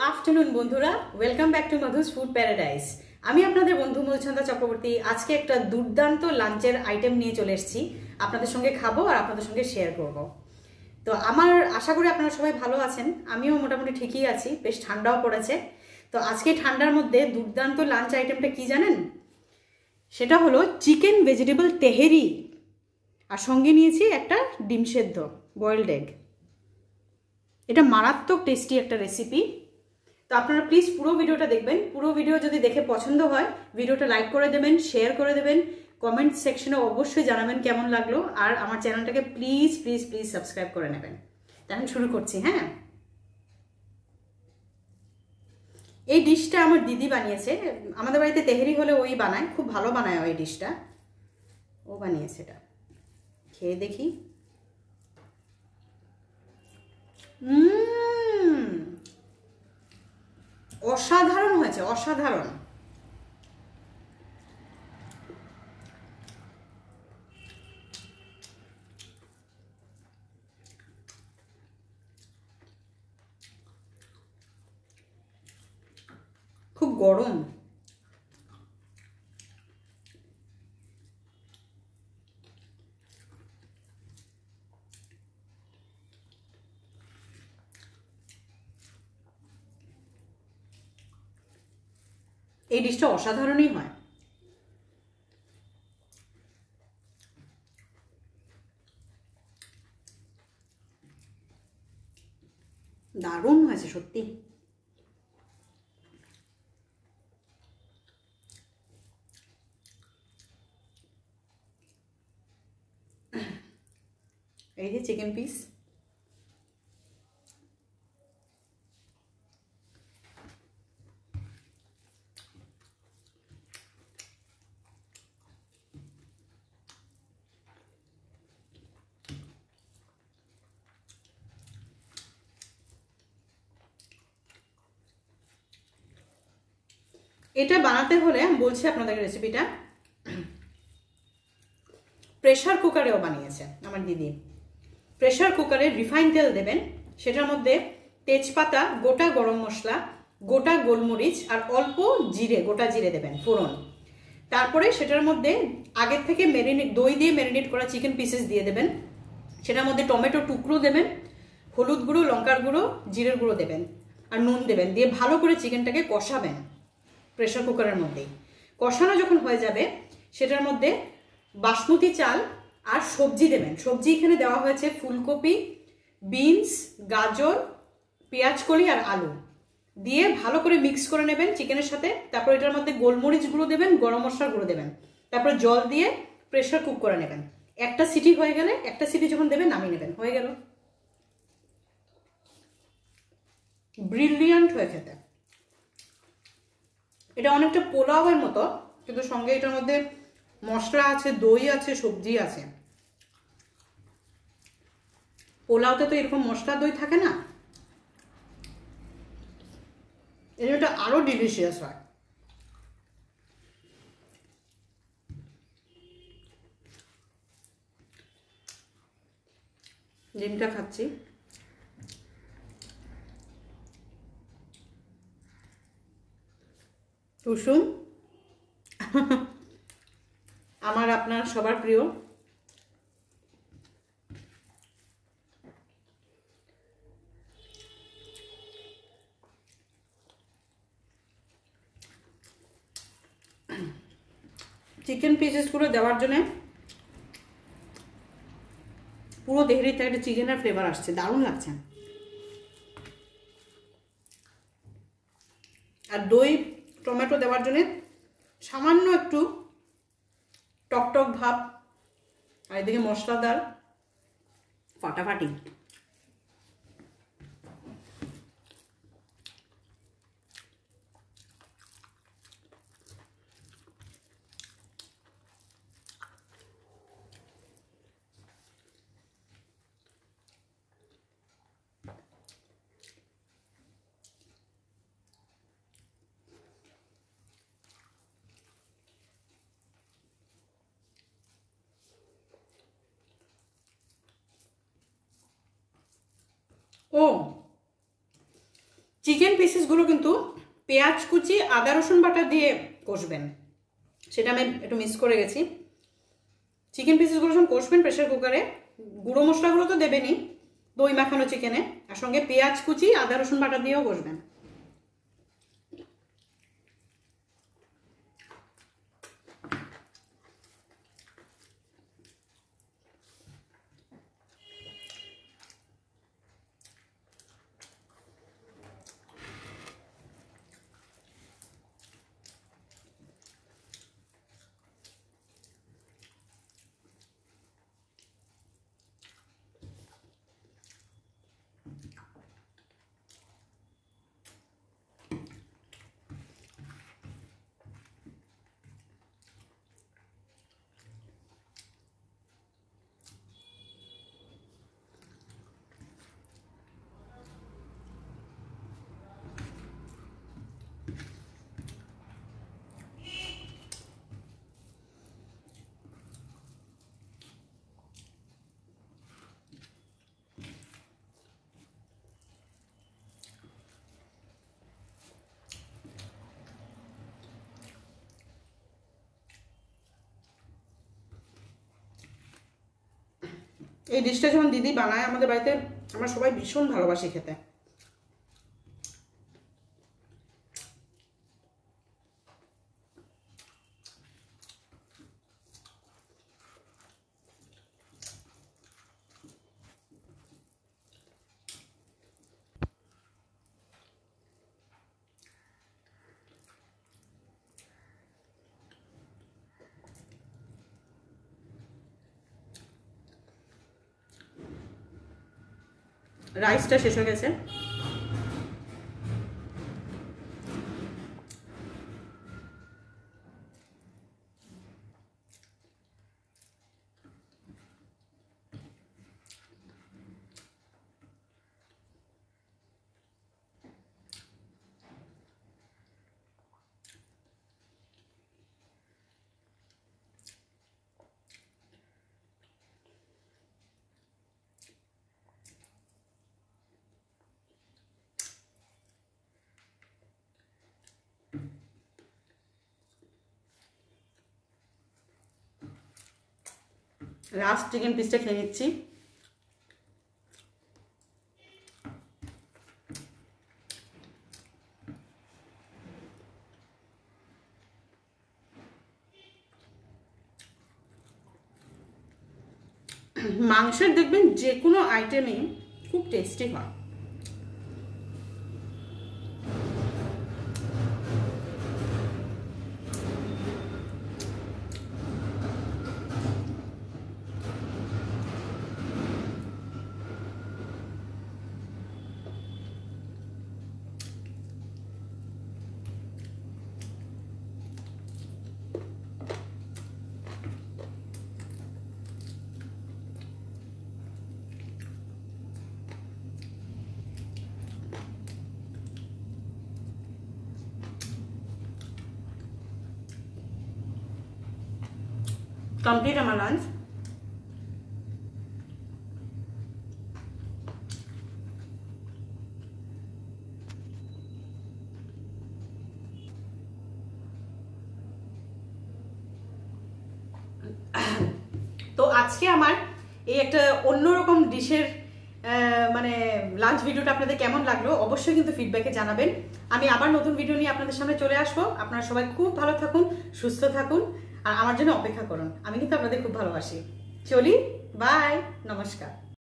Afternoon বন্ধুরা, welcome back to Madhu's food paradise. আমি আপনাদের বন্ধু মধুচন্দ্রা চক্রবর্তী। আজকে একটা দুর্দান্ত লাঞ্চের আইটেম নিয়ে চলে এসেছি, আপনাদের সঙ্গে খাবো আর আপনাদের সঙ্গে শেয়ার করব। তো আমার আশা করি আপনারা সবাই ভালো আছেন, আমিও মোটামুটি ঠিকই আছি, বেশ ঠান্ডাও পড়েছে। তো আজকে ঠান্ডার মধ্যে দুর্দান্ত লাঞ্চ আইটেমটা কি জানেন? সেটা হলো চিকেন ভেজিটেবল তেহেরি, আর সঙ্গে নিয়েছি একটা ডিম সেদ্ধ, বয়েলড এগ। এটা মারাত্মক টেস্টি একটা রেসিপি। তো আপনারা প্লিজ পুরো ভিডিওটা দেখবেন। পুরো ভিডিও যদি দেখে পছন্দ হয়, ভিডিওটা লাইক করে দেবেন, শেয়ার করে দেবেন, কমেন্ট সেকশনে অবশ্যই জানাবেন কেমন লাগলো, আর আমার চ্যানেলটাকে প্লিজ প্লিজ প্লিজ সাবস্ক্রাইব করে নেবেন। তাহলে শুরু করছি। হ্যাঁ, এই ডিশটা আমার দিদি বানিয়েছে। আমাদের বাড়িতে তেহেরি হলে ওই বানায়, খুব ভালো বানায় ওই ডিশটা, ও বানিয়েছে। এটা খেয়ে দেখি। অসাধারণ হয়েছে, অসাধারণ। খুব গরম। এই ডিশটা অসাধারণই হয়। দারুণ হয়েছে সত্যি। এই যে চিকেন পিস, এটা বানাতে হলে আমি বলছি আপনাদের রেসিপিটা। প্রেশার কুকারেও বানিয়েছে আমার দিদি। প্রেশার কুকারে রিফাইন তেল দেবেন, সেটার মধ্যে তেজপাতা, গোটা গরম মশলা, গোটা গোলমরিচ আর অল্প জিরে, গোটা জিরে দেবেন ফোড়ন। তারপরে সেটার মধ্যে আগের থেকে দই দিয়ে ম্যারিনেট করা চিকেন পিসেস দিয়ে দেবেন। সেটার মধ্যে টমেটো টুকরো দেবেন, হলুদ গুঁড়ো, লঙ্কার গুঁড়ো, জিরের গুঁড়ো দেবেন আর নুন দেবেন, দিয়ে ভালো করে চিকেনটাকে কষাবেন প্রেশার কুকারের মধ্যেই। কষানো যখন হয়ে যাবে, সেটার মধ্যে বাসমতি চাল আর সবজি দেবেন। সবজি এখানে দেওয়া হয়েছে ফুলকপি, বিনস, গাজর, পেঁয়াজকলি আর আলু দিয়ে ভালো করে মিক্স করে নেবেন চিকেনের সাথে। তারপর এটার মধ্যে গোলমরিচ গুঁড়ো দেবেন, গরম মশলার গুঁড়ো দেবেন, তারপর জল দিয়ে প্রেশার কুক করে নেবেন। একটা সিটি হয়ে গেলে, একটা সিটি যখন দেবেন নামিয়ে নেবেন, হয়ে গেল। ব্রিলিয়ান্ট হয়ে খেতে। এটা অনেকটা পোলাওয়ের মতো, কিন্তু সঙ্গে এটার মধ্যে মশলা আছে, দই আছে, সবজি আছে। পোলাওতে তো এরকম মশলা দই থাকে না, এটা আরো ডিলিশিয়াস হয়। ডিমটা খাচ্ছি। কুসুম আমার আপনার সবার প্রিয়। চিকেন পিসেসগুলো দেওয়ার জন্য পুরো তেহরিতে একটা চিকেনের ফ্লেভার আসছে, দারুণ লাগছে। আর দই টমেটো দেওয়ার জন্য সামান্য একটু টকটক ভাব, আর এদিকে মশলাদার ফাটাফাটি। ও চিকেন পিসেসগুলো কিন্তু পেঁয়াজ কুচি আদা রসুন বাটা দিয়ে কষবেন, সেটা আমি একটু মিস করে গেছি। চিকেন পিসেসগুলো যখন কষবেন প্রেশার কুকারে, গুঁড়ো মশলাগুলো তো দেবেনই দই মাখানো চিকেনে, আর সঙ্গে পেঁয়াজ কুচি আদা রসুন বাটা দিয়েও কষবেন। এই ডিশটা যখন দিদি বানায় আমাদের বাড়িতে, আমরা সবাই ভীষণ ভালোবাসি খেতে। রাইসটা শেষ হয়ে গেছে, লাস্ট চিকেন পিসটা খেয়ে নিচ্ছি। মাংসের দেখবেন যে কোনো আইটেমই খুব টেস্টি হয়। কমপ্লিট আমার লাঞ্চ। তো আজকে আমার এই একটা অন্যরকম ডিশের মানে লাঞ্চ ভিডিওটা আপনাদের কেমন লাগলো অবশ্যই কিন্তু ফিডব্যাকে জানাবেন। আমি আবার নতুন ভিডিও নিয়ে আপনাদের সামনে চলে আসবো। আপনারা সবাই খুব ভালো থাকুন, সুস্থ থাকুন, আর আমার জন্য অপেক্ষা করুন। আমি কিন্তু আপনাদের খুব ভালোবাসি। চলি, বাই, নমস্কার।